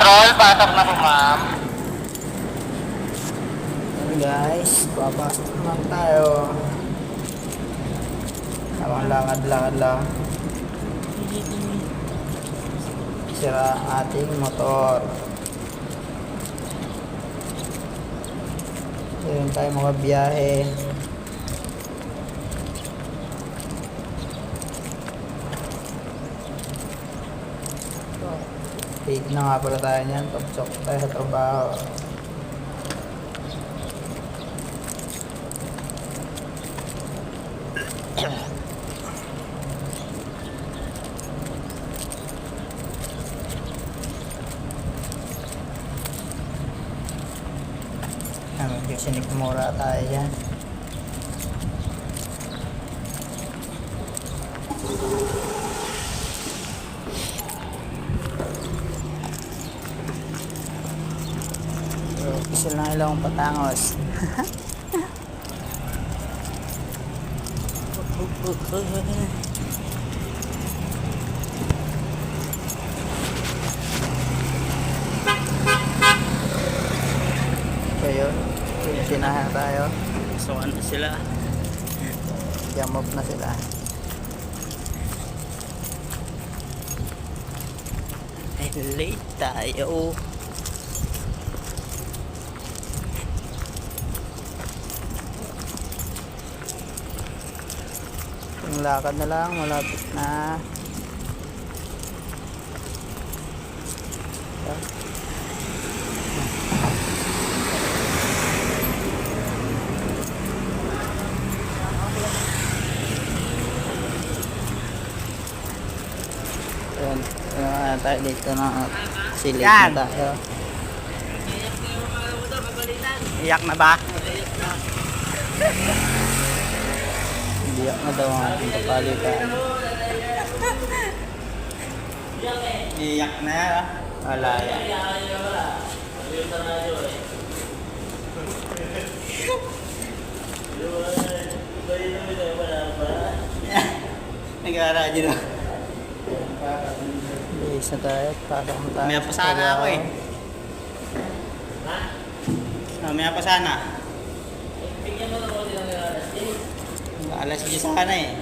Control, pasok na po ma'am. Ayan guys, papasok naman tayo. Tamang lakad-lakad lang. Sira ang ating motor. Ayun tayo mga biyahe. Take na nga pala tayo niyan. Pag-chok tayo sa trabaho. Magsinikmura tayo dyan. Isa lang ilang patangos. Kayo, sinahan tayo. So ano sila? Jam up na sila. Ay, late tayo. Yung lakad na lang, malapit na. Ayan, tayo dito na silid Yan. na tayo. Iyak na ba? Biyak na daw ang ating kapalitan. Iyak na. Wala yan. Nag-aaradyo na. Bihis na tayo. Pasok na tayo. Mamaya pa sana ako eh. Mamaya pa sana. Alas 10 sana eh.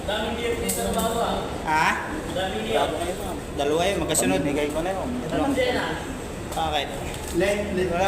Daming DF dito sa baba. Ha? Daming DF. Dalawa yun, magkasunod. Bigay ko na yun. Bakit? Late. Wala.